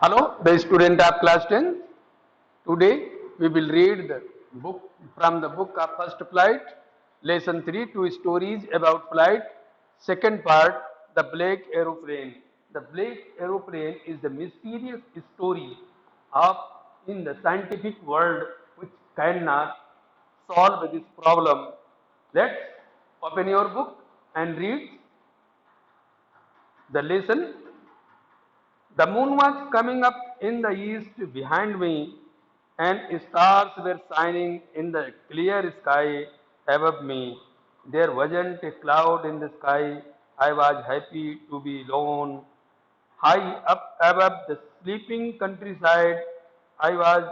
Hello, the student of class 10. Today we will read the book from the book of First Flight, lesson 3, two stories about flight. Second part, the black aeroplane. The black aeroplane is the mysterious story of in the scientific world which cannot solve this problem. Let's open your book and read the lesson. The moon was coming up in the east behind me, and stars were shining in the clear sky above me. There wasn't a cloud in the sky. I was happy to be alone. High up above the sleeping countryside, I was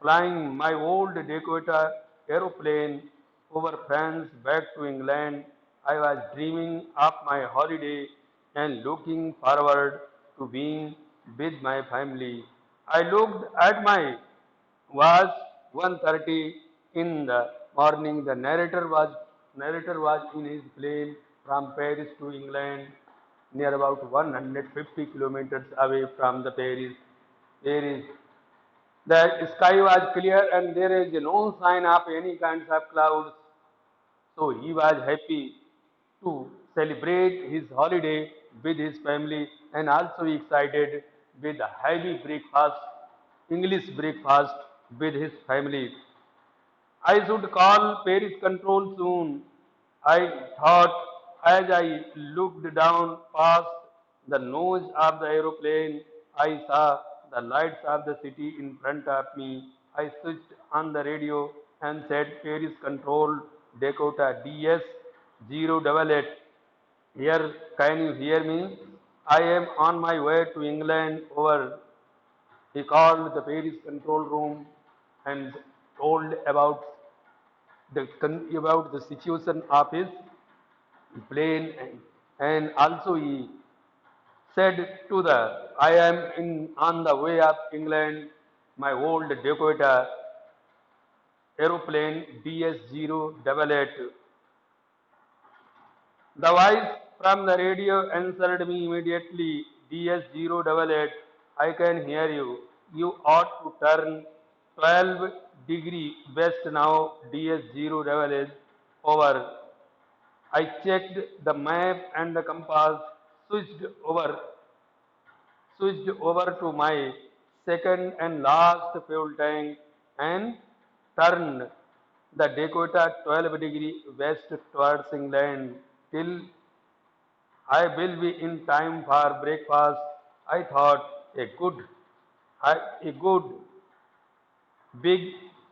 flying my old Dakota aeroplane over France back to England. I was dreaming of my holiday and looking forward to being with my family. I looked at my was 1:30 in the morning. The narrator was in his plane from Paris to England, near about 150 kilometers away from the Paris. There is the sky was clear and there is no sign of any kinds of clouds. So he was happy to celebrate his holiday with his family and also excited with a heavy breakfast, English breakfast with his family. I should call Paris control soon. I thought as I looked down past the nose of the aeroplane. I saw the lights of the city in front of me. I switched on the radio and said, Paris control Dakota DS 088. Here, can you hear me? I am on my way to England. Over. He called the Paris control room and told about the situation of his plane, and also he said to the I am in on the way of England, my old Dakota aeroplane DS 088. The voice from the radio answered me immediately. DS 088, I can hear you. You ought to turn 12-degree west now. DS 088 over. I checked the map and the compass, switched over, switched over to my second and last fuel tank and turned the Dakota 12-degree west towards England till I will be in time for breakfast. I thought a good big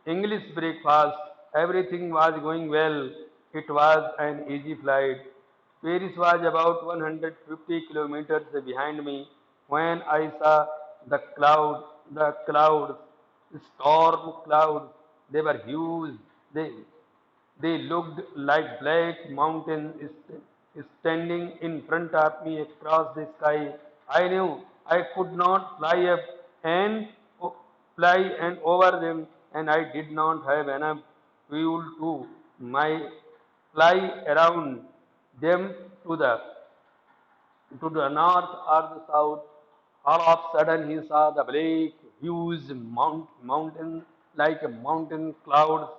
English breakfast. Everything was going well. It was an easy flight. Paris was about 150 kilometers behind me when I saw the clouds, storm clouds. They were huge. They, they looked like black mountains standing in front of me across the sky. I knew I could not and fly and over them, and I did not have enough fuel to my fly around them to the north or the south. All of a sudden, he saw the black, huge mountain like a mountain clouds,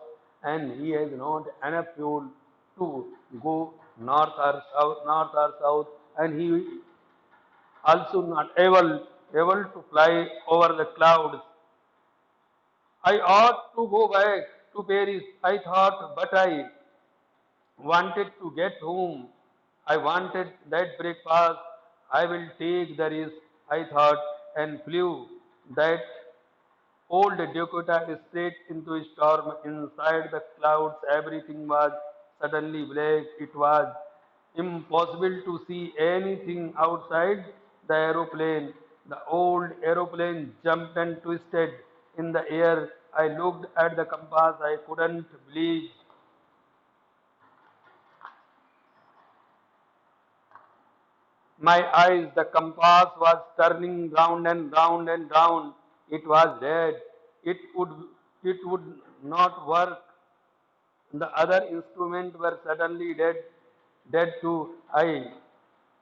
and he has not enough fuel to go north or south, and he also not able to fly over the clouds. I ought to go back to Paris, I thought, but I wanted to get home. I wanted that breakfast. I will take the risk, I thought, and flew that old Dakota straight into a storm. Inside the clouds, everything was suddenly black. It was impossible to see anything outside the aeroplane. The old aeroplane jumped and twisted in the air. I looked at the compass. I couldn't believe my eyes. The compass was turning round and round and round. It was red. It would it would not work. The other instruments were suddenly dead too. I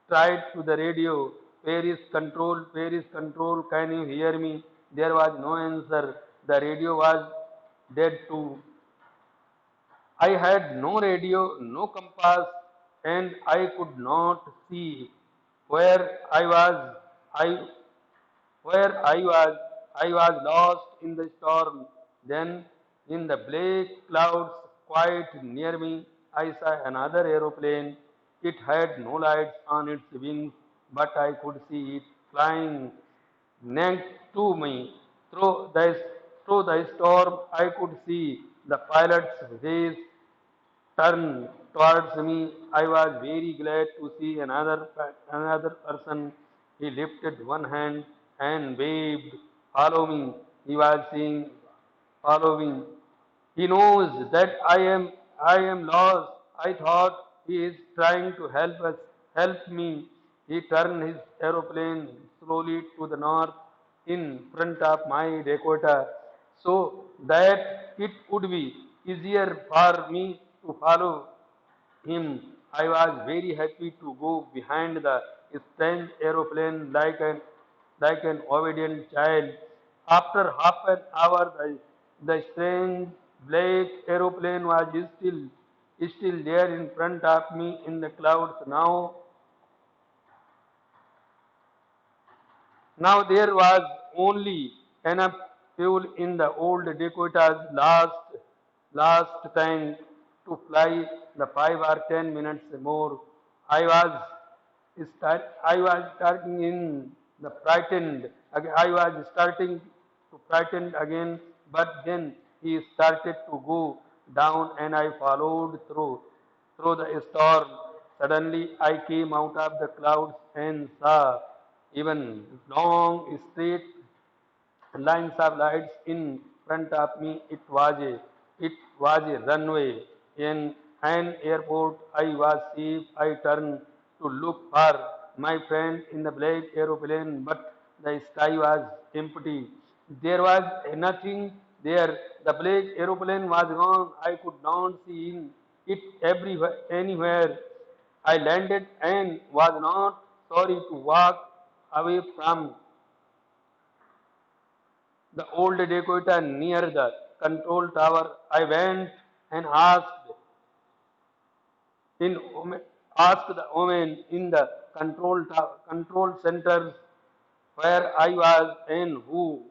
tried to the radio. Where is control? Where is control? Can you hear me? There was no answer. The radio was dead too. I had no radio, no compass, and I could not see where I was. I where I was lost in the storm. Then, in the black clouds quite near me, I saw another aeroplane. It had no lights on its wings, but I could see it flying next to me. Through the, through the storm, I could see the pilot's face turned towards me. I was very glad to see another person. He lifted one hand and waved, "Follow me." He was saying, "Follow me." He knows that I am lost. I thought he is trying to help me. He turned his aeroplane slowly to the north in front of my Dakota so that it would be easier for me to follow him. I was very happy to go behind the strange aeroplane like an obedient child. After half an hour, the strange black aeroplane was still there in front of me in the clouds. Now there was only enough fuel in the old Dakota's last tank to fly the 5 or 10 minutes more. I was I was starting in the frightened. I was starting to frighten again, but then he started to go down, and I followed through the storm. Suddenly, I came out of the clouds and saw even long straight lines of lights in front of me. It was a runway in an airport. I was safe. I turned to look for my friend in the black aeroplane, but the sky was empty. There was nothing there. The black aeroplane was gone. I could not see it everywhere, anywhere. I landed and was not sorry to walk away from the old Dakota near the control tower. I went and in asked the woman in the control centers where I was and who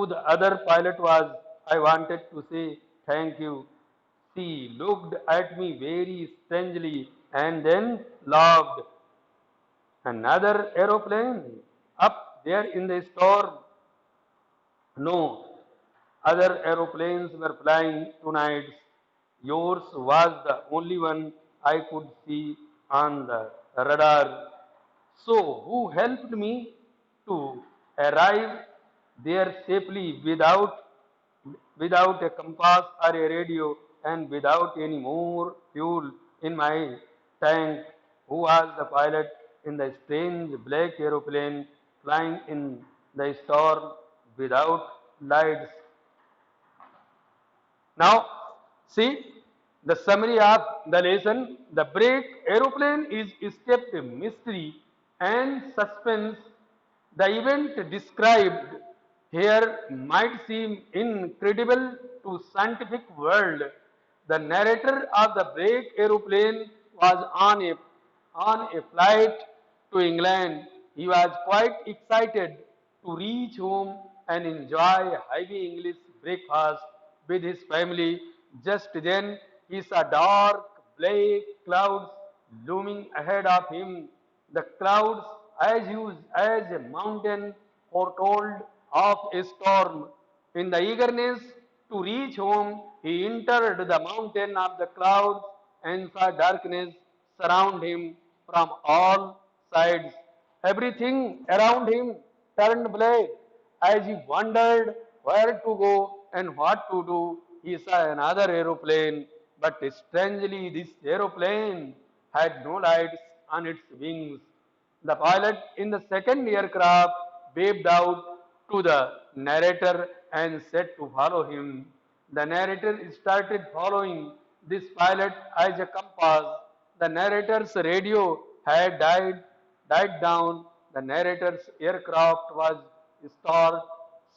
the other pilot was. I wanted to say thank you. She looked at me very strangely and then laughed. Another aeroplane up there in the storm. No, other aeroplanes were flying tonight. Yours was the only one I could see on the radar. So, who helped me to arrive there safely without a compass or a radio and without any more fuel in my tank? Who was the pilot in the strange black aeroplane flying in the storm without lights? Now, see the summary of the lesson. The break aeroplane is escaped mystery and suspense. The event described here might seem incredible to scientific world. The narrator of the break aeroplane was on a flight to England. He was quite excited to reach home and enjoy heavy English breakfast with his family. Just then, he saw dark black clouds looming ahead of him. The clouds, as huge as a mountain, foretold of a storm. In the eagerness to reach home, he entered the mountain of the clouds and saw darkness surround him from all sides. Everything around him turned black. As he wondered where to go and what to do, he saw another aeroplane. But strangely, this aeroplane had no lights on its wings. The pilot in the second aircraft waved out to the narrator and said to follow him. The narrator started following this pilot as a compass. The narrator's radio had died died down. The narrator's aircraft was stalled,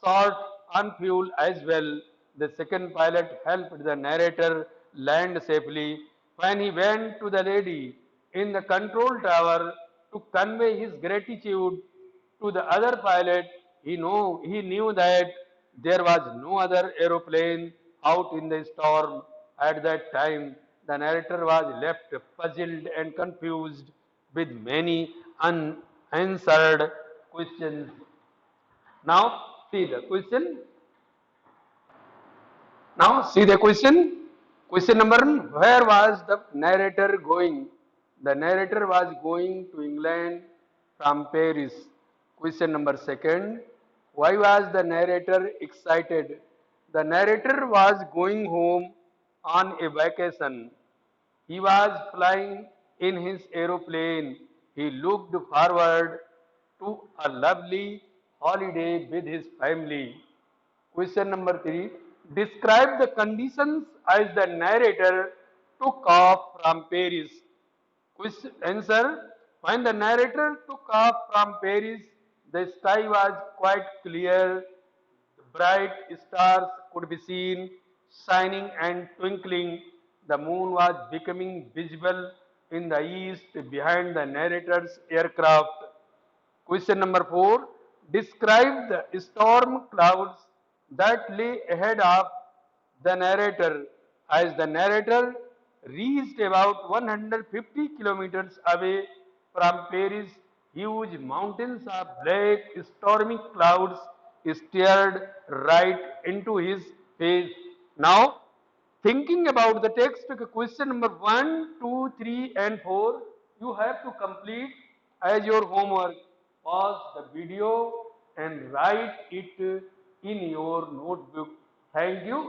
short on fuel as well. The second pilot helped the narrator land safely. When he went to the lady in the control tower to convey his gratitude to the other pilot, he knew that there was no other aeroplane out in the storm at that time. The narrator was left puzzled and confused with many unanswered questions. Now see the question. Now see the question. Question number one, where was the narrator going? The narrator was going to England from Paris. Question number second, why was the narrator excited? The narrator was going home on a vacation. He was flying in his aeroplane. He looked forward to a lovely holiday with his family. Question number three. Describe the conditions as the narrator took off from Paris. Question answer. When the narrator took off from Paris, the sky was quite clear. Bright stars could be seen shining and twinkling. The moon was becoming visible in the east behind the narrator's aircraft. Question number four. Describe the storm clouds that lay ahead of the narrator. As the narrator reached about 150 kilometers away from Paris, huge mountains of black stormy clouds stared right into his face. Now, thinking about the text, question number 1, 2, 3, and 4, you have to complete as your homework. Pause the video and write it in your notebook. Thank you.